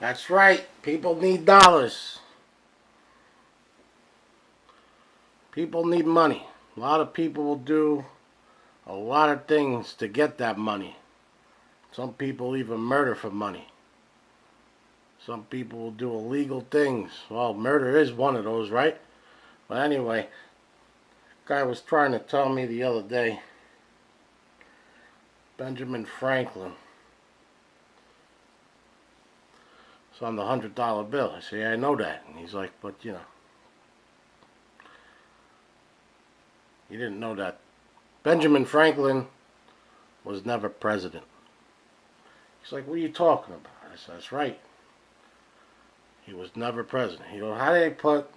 That's right. People need dollars. People need money. A lot of people will do a lot of things to get that money. Some people even murder for money. Some people will do illegal things. Well, murder is one of those, right? But anyway, a guy was trying to tell me the other day, Benjamin Franklin. It's on the $100 bill. I say, yeah, I know that. And he's like, but you know, you didn't know that Benjamin Franklin was never president. He's like, what are you talking about? I said, that's right. He was never president. He goes, how do they put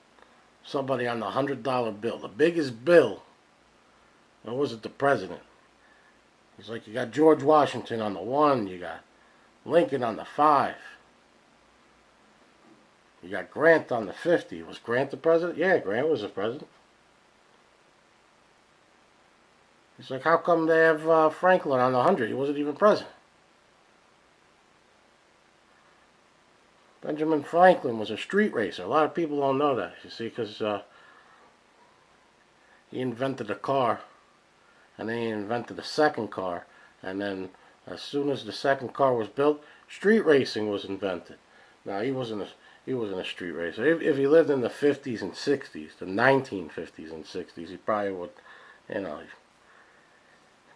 somebody on the $100 bill? The biggest bill. Or was it the president? He's like, you got George Washington on the 1. You got Lincoln on the 5. You got Grant on the 50. Was Grant the president? Yeah, Grant was the president. He's like, how come they have Franklin on the 100? He wasn't even president. Benjamin Franklin was a street racer. A lot of people don't know that, you see, because he invented a car, and then he invented a second car, and then as soon as the second car was built, street racing was invented. Now, he wasn't a street racer. If he lived in the 50s and 60s, the 1950s and 60s, he probably would, you know,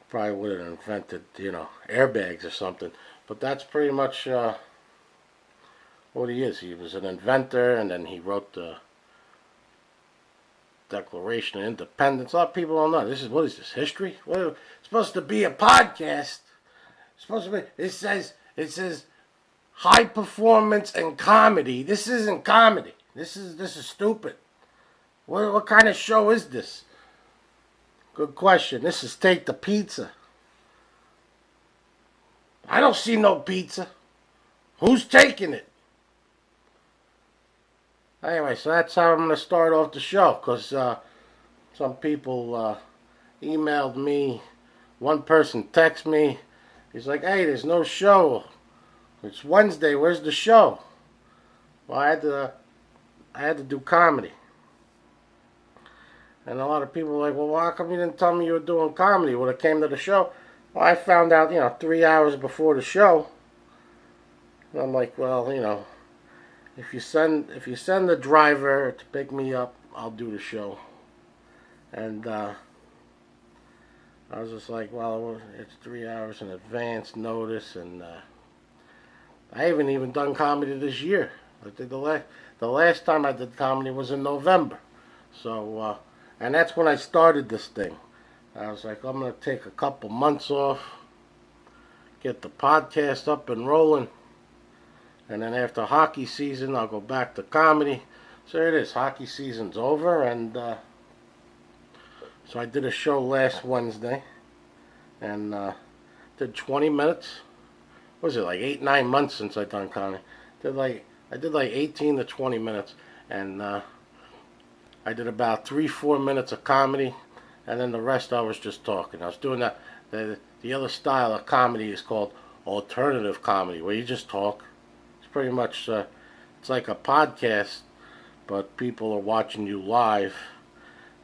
probably would have invented, you know, airbags or something. But that's pretty much what he is. He was an inventor, and then he wrote the Declaration of Independence. A lot of people don't know. What is this, history? It's supposed to be a podcast. It's supposed to be, it says high performance and comedy. This isn't comedy. This is stupid. What kind of show is this? Good question. This is Take the Pizza. I don't see no pizza. Who's taking it? Anyway, so that's how I'm going to start off the show, because some people emailed me. One person texted me. He's like, hey, there's no show. It's Wednesday. Where's the show? Well, I had to do comedy. And a lot of people were like, well, how come you didn't tell me you were doing comedy when it came to the show? Well, I found out, 3 hours before the show. And I'm like, well, if you send the driver to pick me up, I'll do the show. And I was just like, well, it's 3 hours in advance notice, and I haven't even done comedy this year. I did the last time I did comedy was in November. So, and that's when I started this thing. I was like, I'm going to take a couple months off, get the podcast up and rolling. And then after hockey season, I'll go back to comedy. So there it is. Hockey season's over. And so I did a show last Wednesday. And did 20 minutes. What was it, like 8-9 months since I've done comedy? I did like 18 to 20 minutes. And I did about 3-4 minutes of comedy. And then the rest I was just talking. I was doing that. The other style of comedy is called alternative comedy, where you just talk. Pretty much, it's like a podcast, but people are watching you live,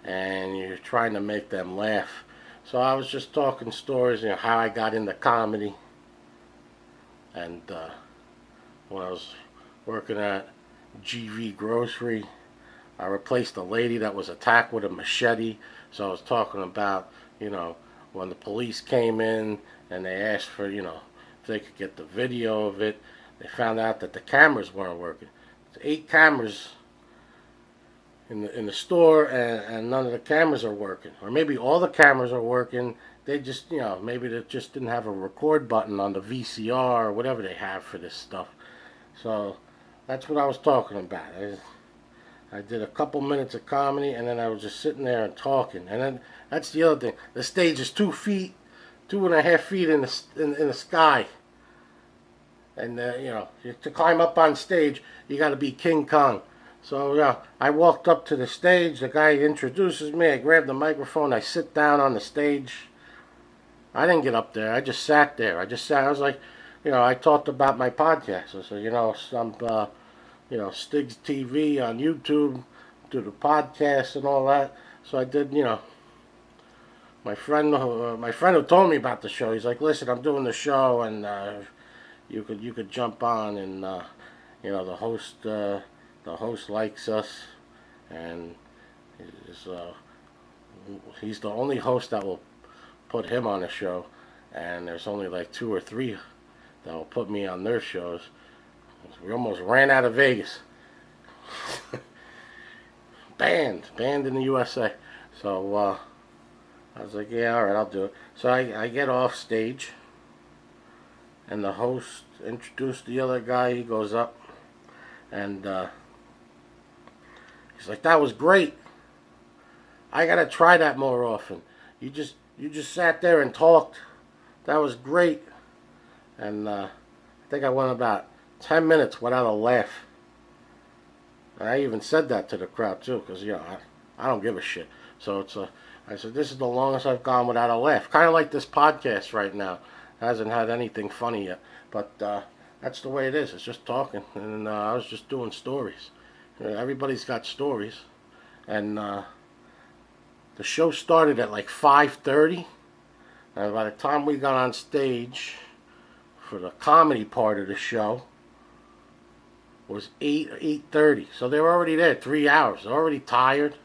and you're trying to make them laugh. So I was just talking stories, how I got into comedy, and when I was working at GV Grocery, I replaced a lady that was attacked with a machete. So I was talking about, when the police came in and they asked for, if they could get the video of it. They found out that the cameras weren't working. There's 8 cameras in the store, and none of the cameras are working. Or maybe all the cameras are working. They just, maybe they just didn't have a record button on the VCR or whatever they have for this stuff. So that's what I was talking about. I did a couple minutes of comedy, and then I was just sitting there and talking. And then that's the other thing. The stage is 2.5 feet in the sky. And, to climb up on stage, you got to be King Kong. So, I walked up to the stage. The guy introduces me. I grab the microphone. I sit down on the stage. I didn't get up there. I just sat there. I was like, I talked about my podcast. I said, some, Stigs TV on YouTube, do the podcast and all that. So I did, my friend who told me about the show. He's like, listen, I'm doing the show, and you could jump on, and the host likes us, and he's the only host that will put him on a show, and there's only like 2 or 3 that will put me on their shows. We almost ran out of Vegas. banned in the USA. So I was like, yeah, all right, I'll do it. So I get off stage, and the host introduced the other guy. He goes up, and he's like, that was great. I gotta try that more often. You just sat there and talked. That was great. And I think I went about 10 minutes without a laugh. And I even said that to the crowd too, because I don't give a shit. So I said, this is the longest I've gone without a laugh. Kind of like this podcast right now. Hasn't had anything funny yet, but that's the way it is. It's just talking, and I was just doing stories. Everybody's got stories, and the show started at like 5:30, and by the time we got on stage for the comedy part of the show, it was 8:30. So they were already there 3 hours. They're already tired.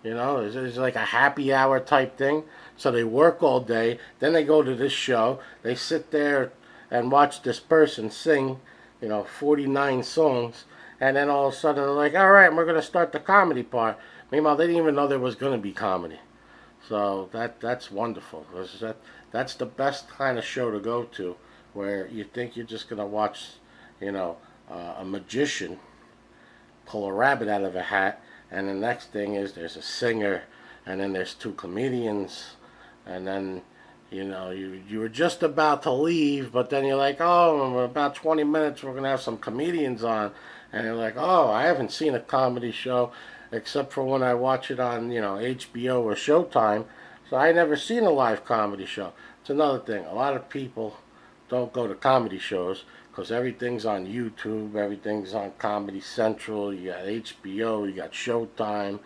It's like a happy hour type thing. So they work all day, then they go to this show, they sit there and watch this person sing, 49 songs, and then all of a sudden they're like, all right, we're going to start the comedy part. Meanwhile, they didn't even know there was going to be comedy. So that's wonderful. That's the best kind of show to go to, where you think you're just going to watch, a magician pull a rabbit out of a hat, and the next thing is there's a singer, and then there's 2 comedians, and then you were just about to leave, but then you're like, oh, in about 20 minutes we're gonna have some comedians on, and you're like, oh, I haven't seen a comedy show except for when I watch it on HBO or Showtime, so I never seen a live comedy show. It's another thing. A lot of people don't go to comedy shows because everything's on YouTube, everything's on Comedy Central, you got HBO, you got Showtime,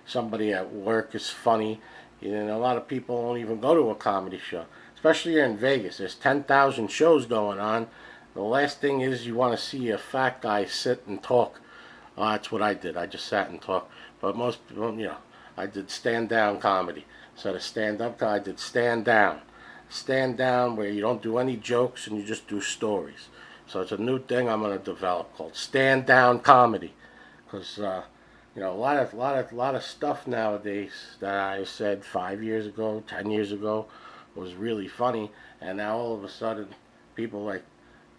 somebody at work is funny. A lot of people don't even go to a comedy show, especially here in Vegas. There's 10,000 shows going on. The last thing is you want to see a fat guy sit and talk. That's what I did. I just sat and talked. But most people, I did stand-down comedy. So the stand-up guy, I did stand-down. Stand-down where you don't do any jokes and you just do stories. So it's a new thing I'm going to develop called stand-down comedy. Because, a lot of stuff nowadays that I said 5 years ago, 10 years ago was really funny. And now all of a sudden, people are like,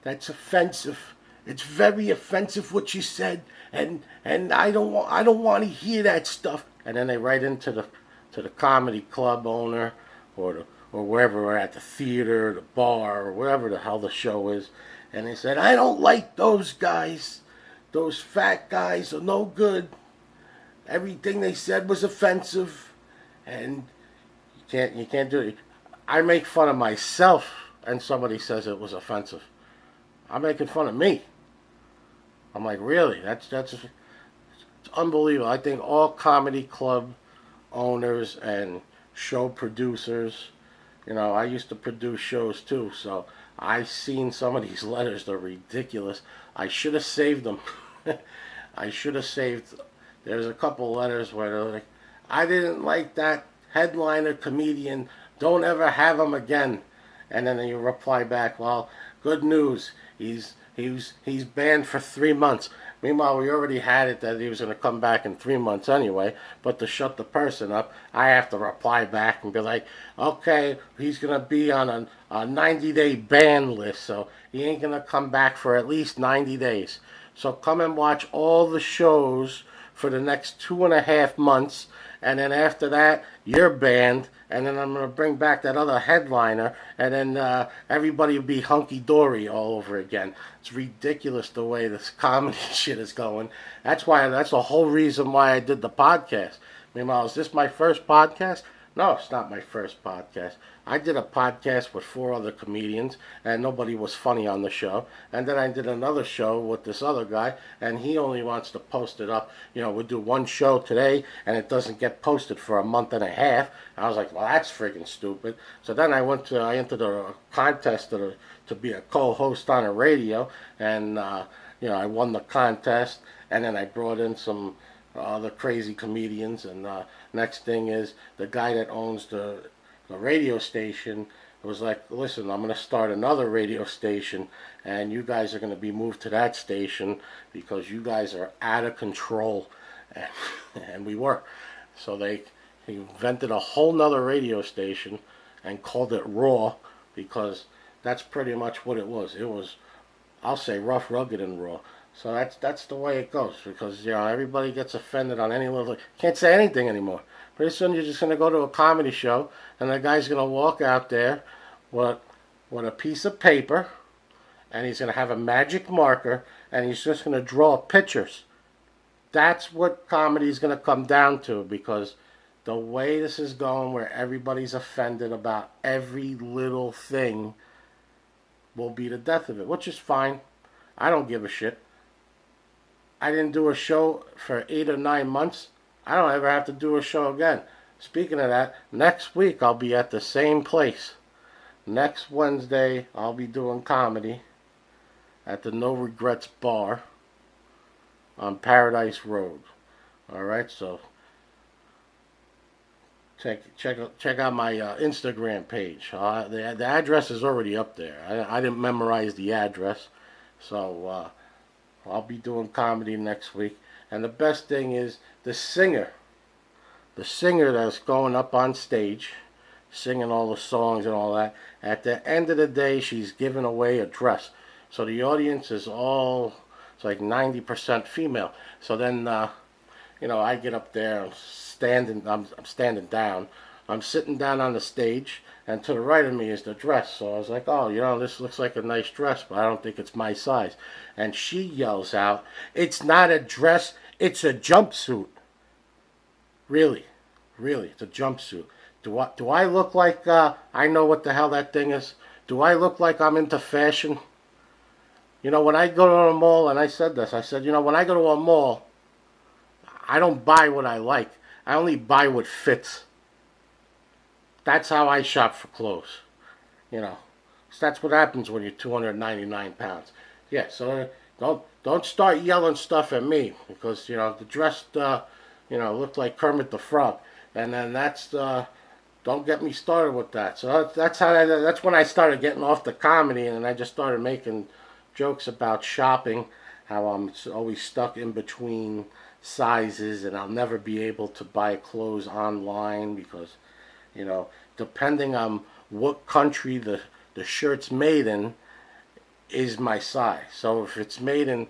that's offensive. It's very offensive what you said, and I don't want to hear that stuff. And then they write into the comedy club owner or wherever we're at, the theater, the bar, or wherever the hell the show is, and they said, I don't like those guys. Those fat guys are no good. Everything they said was offensive, and you can't do it. I make fun of myself, and somebody says it was offensive. I'm making fun of me. I'm like, really? That's it's unbelievable. I think all comedy club owners and show producers, I used to produce shows too, so I've seen some of these letters. They're ridiculous. I should have saved them. I should have saved. There's a couple letters where they're like, I didn't like that headliner comedian. Don't ever have him again. And then you reply back, well, good news. He's banned for 3 months. Meanwhile, we already had it that he was going to come back in 3 months anyway. But to shut the person up, I have to reply back and be like, okay, he's going to be on a 90-day ban list, so he ain't going to come back for at least 90 days. So come and watch all the shows for the next 2.5 months, and then after that, you're banned, and then I'm going to bring back that other headliner, and then everybody will be hunky-dory all over again. It's ridiculous the way this comedy shit is going. That's the whole reason why I did the podcast. Meanwhile, is this my first podcast? No, it's not my first podcast. I did a podcast with 4 other comedians, and nobody was funny on the show. And then I did another show with this other guy, and he only wants to post it up. We do one show today, and it doesn't get posted for a month and a half. I was like, well, that's freaking stupid. So then I entered a contest to be a co-host on a radio, and I won the contest, and then I brought in some other crazy comedians, and next thing is the guy that owns the radio station was like, listen, I'm going to start another radio station, and you guys are going to be moved to that station because you guys are out of control. And we were. So he invented a whole nother radio station and called it Raw, because that's pretty much what it was. It was, I'll say, rough, rugged, and raw. So that's the way it goes, because everybody gets offended on any little. Can't say anything anymore. Pretty soon you're just going to go to a comedy show, and the guy's going to walk out there with a piece of paper, and he's going to have a magic marker, and he's just going to draw pictures. That's what comedy is going to come down to, because the way this is going, where everybody's offended about every little thing, will be the death of it, which is fine. I don't give a shit. I didn't do a show for 8 or 9 months. I don't ever have to do a show again. Speaking of that, next week I'll be at the same place. Next Wednesday I'll be doing comedy at the No Regrets Bar on Paradise Road. Alright, so check out my Instagram page. The address is already up there. I didn't memorize the address, so I'll be doing comedy next week. And the best thing is the singer that's going up on stage, singing all the songs and all that, at the end of the day, she's giving away a dress. So the audience is it's like 90% female. So then, I get up there, I'm standing down. I'm sitting down on the stage, and to the right of me is the dress. So I was like, oh, this looks like a nice dress, but I don't think it's my size. And she yells out, it's not a dress, it's a jumpsuit. Really, it's a jumpsuit. Do I look like I know what the hell that thing is? Do I look like I'm into fashion? When I go to a mall, and I said this, I said, when I go to a mall, I don't buy what I like. I only buy what fits. That's how I shop for clothes. So that's what happens when you're 299 pounds. Yeah, so don't start yelling stuff at me, because, the dress, looked like Kermit the Frog. And then don't get me started with that. So that's when I started getting off the comedy, and I just started making jokes about shopping, how I'm always stuck in between sizes, and I'll never be able to buy clothes online because, depending on what country the shirt's made in is my size. So if it's made in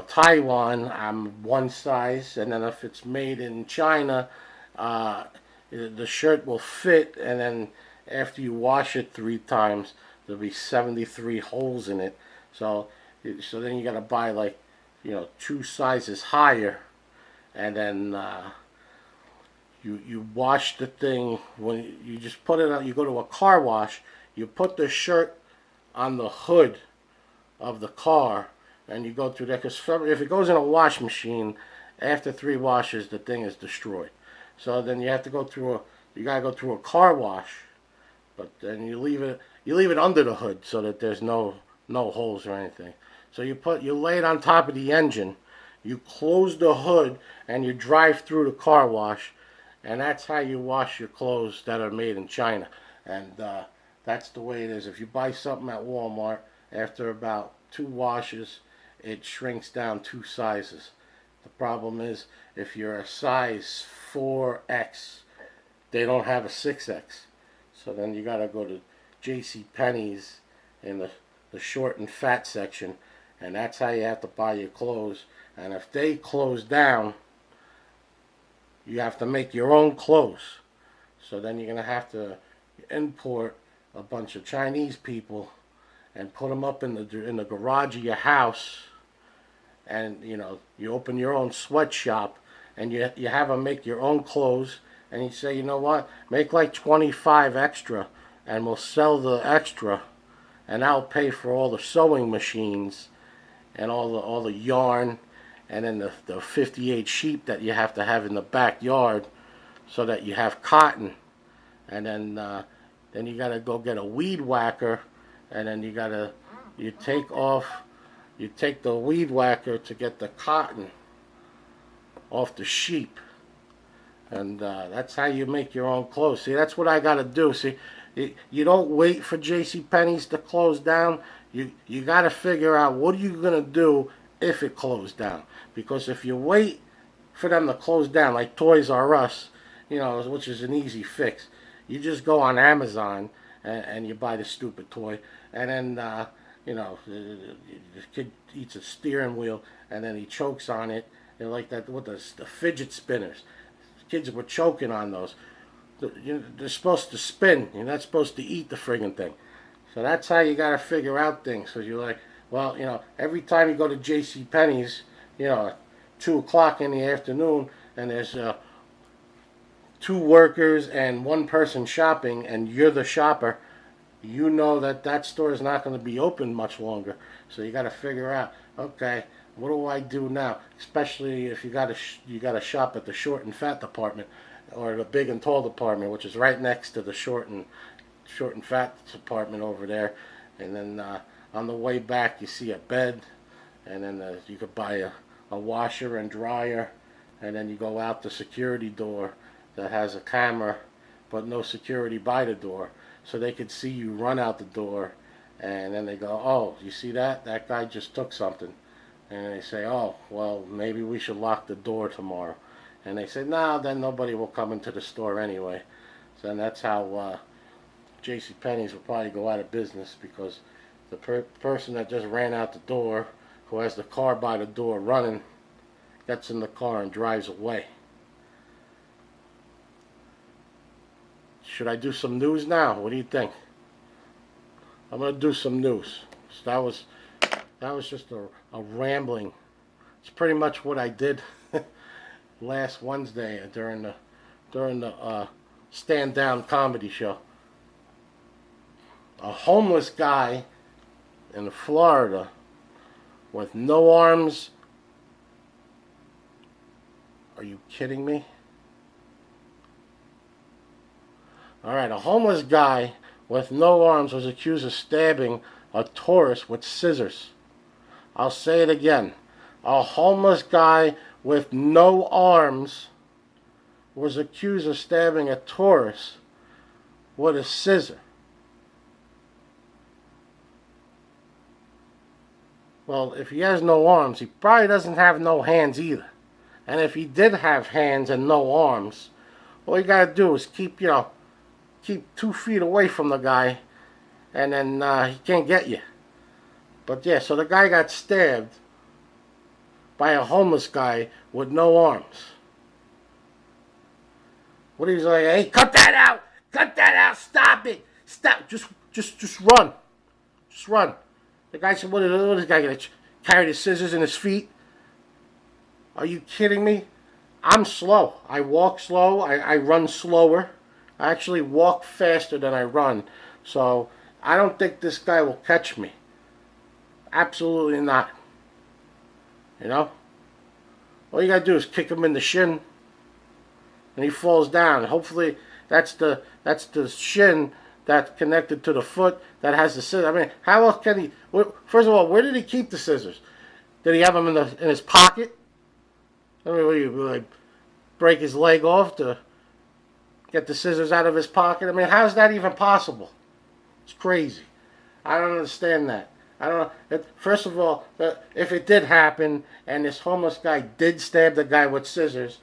Taiwan, I'm one size, and then if it's made in China, the shirt will fit, and then after you wash it 3 times, there'll be 73 holes in it. So then you got to buy 2 sizes higher, and then you wash the thing. When you just put it on, you go to a car wash, you put the shirt on the hood of the car, and you go through that, because if it goes in a wash machine, after 3 washes the thing is destroyed. So then you gotta go through a car wash, but then you leave it under the hood so that there's no holes or anything. So you lay it on top of the engine, you close the hood, and you drive through the car wash, and that's how you wash your clothes that are made in China. And that's the way it is. If you buy something at Walmart, after about 2 washes, it shrinks down 2 sizes. The problem is, if you're a size 4X, they don't have a 6X. So then you gotta go to J.C. Penney's in the short and fat section, and that's how you have to buy your clothes. And if they close down, you have to make your own clothes. So then you're gonna have to import a bunch of Chinese people and put them up in the garage of your house, and you open your own sweatshop, and you have them make your own clothes, and he'd say, you know what, make like 25 extra, and we'll sell the extra, and I'll pay for all the sewing machines and all the yarn, and then the 58 sheep that you have to have in the backyard, so that you have cotton, and then you gotta go get a weed whacker, and then you take the weed whacker to get the cotton off the sheep, and that's how you make your own clothes. See, that's what I gotta do. See, you don't wait for J.C. Penney's to close down. You gotta figure out what are you gonna do if it closed down. Because if you wait for them to close down, like Toys R Us, which is an easy fix, you just go on Amazon and you buy the stupid toy, and then the kid eats a steering wheel and then he chokes on it. They're like that with the fidget spinners. Kids were choking on those. They're supposed to spin. You're not supposed to eat the friggin' thing. So that's how you got to figure out things. So you're like, well, every time you go to J.C. Penney's, 2 o'clock in the afternoon, and there's 2 workers and 1 person shopping, and you're the shopper, you know that store is not going to be open much longer. So you got to figure out, okay, what do I do now? Especially if you got to shop at the short and fat department, or the big and tall department, which is right next to the short and fat department over there. And then on the way back, you see a bed, and then you could buy a washer and dryer, and then you go out the security door that has a camera, but no security by the door, so they could see you run out the door, and then they go, oh, you see that? That guy just took something. And they say, oh, well, maybe we should lock the door tomorrow. And they say, no, then nobody will come into the store anyway. So then that's how J.C. Penney's will probably go out of business, because the person that just ran out the door, who has the car by the door running, gets in the car and drives away. Should I do some news now? What do you think? I'm going to do some news. So that was just a rambling. It's pretty much what I did last Wednesday during the stand down comedy show. A homeless guy in Florida with no arms. Are you kidding me? Alright, a homeless guy with no arms was accused of stabbing a tourist with scissors. I'll say it again. A homeless guy with no arms was accused of stabbing a tourist with a scissor. Well, if he has no arms, he probably doesn't have no hands either. And if he did have hands and no arms, all you gotta do is keep 2 feet away from the guy, and then he can't get you. But yeah, so the guy got stabbed by a homeless guy with no arms. What he's like, hey, cut that out, stop it, stop, just run, just run. The guy said, what is this guy gonna carry the scissors in his feet? Are you kidding me? I'm slow. I walk slow. I run slower. I actually walk faster than I run. So I don't think this guy will catch me. Absolutely not. All you gotta do is kick him in the shin, and he falls down. Hopefully that's the shin that's connected to the foot that has the scissors. I mean, how else can he? First of all, where did he keep the scissors? Did he have them in his pocket? I mean, what do you like, break his leg off to get the scissors out of his pocket? I mean, how is that even possible? It's crazy. I don't understand that. I don't know. First of all, if it did happen and this homeless guy did stab the guy with scissors,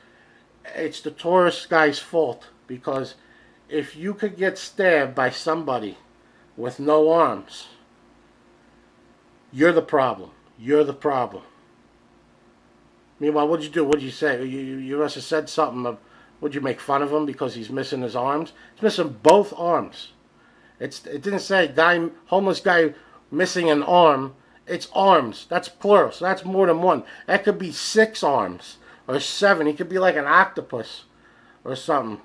it's the tourist guy's fault, because if you could get stabbed by somebody with no arms, you're the problem. You're the problem. Meanwhile, what'd you do? What'd you say? You must have said something. Would you make fun of him because he's missing his arms? He's missing both arms. It didn't say homeless guy missing an arm. It's arms. That's plural. So that's more than one. That could be 6 arms or 7. He could be like an octopus or something.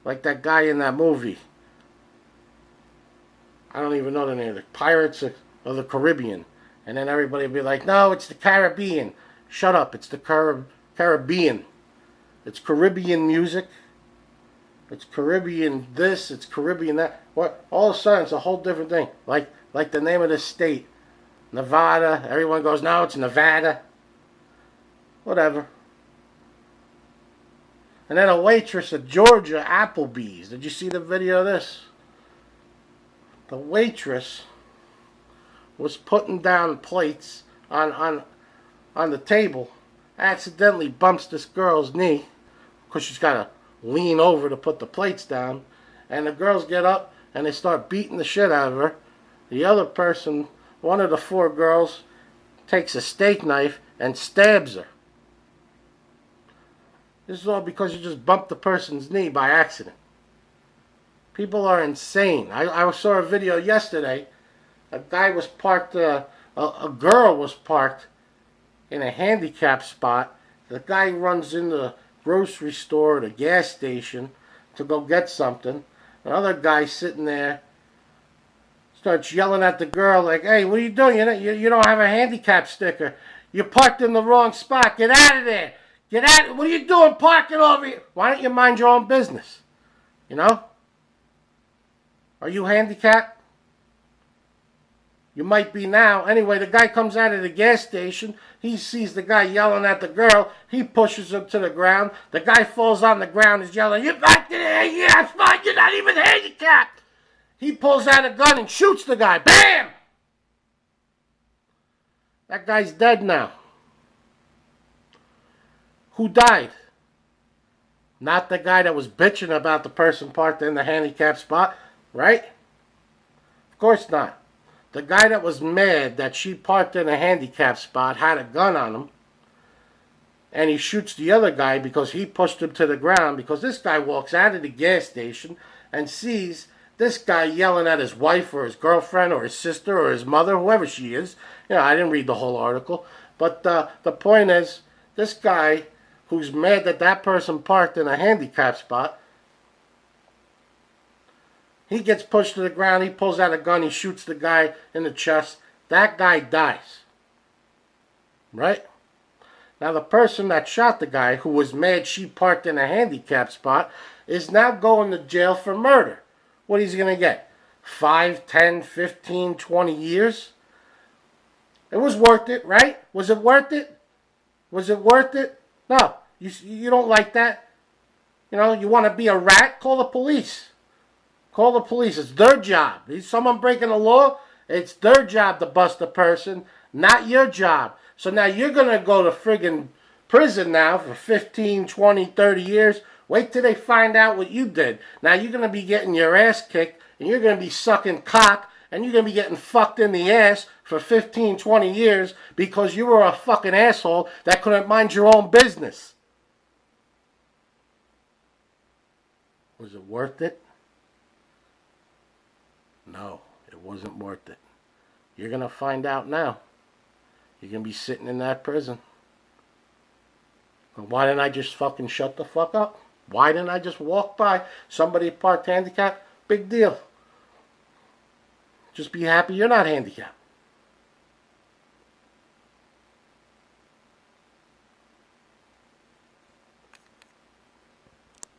Like that guy in that movie. I don't even know the name. The Pirates of the Caribbean. And then everybody would be like, no, it's the Caribbean. Shut up. It's the Caribbean. It's Caribbean music. It's Caribbean this. It's Caribbean that. What? All of a sudden, it's a whole different thing. Like the name of the state. Nevada. Everyone goes, no, it's Nevada. Whatever. And then a waitress at Georgia Applebee's. Did you see the video of this? The waitress was putting down plates on the table, accidentally bumps this girl's knee because she's got to lean over to put the plates down, and the girls get up and they start beating the shit out of her. The other person, one of the four girls, takes a steak knife and stabs her. This is all because you just bumped the person's knee by accident. People are insane. I saw a video yesterday. A guy was parked, a girl was parked in a handicap spot. The guy runs in the grocery store or the gas station to go get something. Another guy sitting there starts yelling at the girl like, hey, what are you doing? You don't have a handicap sticker. You parked in the wrong spot. Get out of there. Get out. What are you doing parking over here? Why don't you mind your own business? You know? Are you handicapped? You might be now. Anyway, the guy comes out of the gas station. He sees the guy yelling at the girl. He pushes him to the ground. The guy falls on the ground. He's yelling, "You back to there? Yeah, it's fine. You're not even handicapped." He pulls out a gun and shoots the guy. Bam! That guy's dead now. Who died? Not the guy that was bitching about the person parked in the handicap spot. Right? Of course not. The guy that was mad that she parked in a handicap spot had a gun on him. And he shoots the other guy because he pushed him to the ground. Because this guy walks out of the gas station and sees this guy yelling at his wife or his girlfriend or his sister or his mother, whoever she is. You know, I didn't read the whole article. But the point is, this guy who's mad that that person parked in a handicap spot, he gets pushed to the ground, he pulls out a gun, he shoots the guy in the chest. That guy dies. Right? Now the person that shot the guy, who was mad she parked in a handicap spot, is now going to jail for murder. What is he going to get? 5, 10, 15, 20 years? It was worth it, right? Was it worth it? Was it worth it? No. You don't like that? You know, you want to be a rat? Call the police. Call the police. It's their job. Is someone breaking the law? It's their job to bust a person, not your job. So now you're going to go to friggin' prison now for 15, 20, 30 years. Wait till they find out what you did. Now you're going to be getting your ass kicked, and you're going to be sucking cock, and you're going to be getting fucked in the ass for 15, 20 years because you were a fucking asshole that couldn't mind your own business. Was it worth it? No, it wasn't worth it. You're going to find out now. You're going to be sitting in that prison. Well, why didn't I just fucking shut the fuck up? Why didn't I just walk by? Somebody parked handicapped? Big deal. Just be happy you're not handicapped.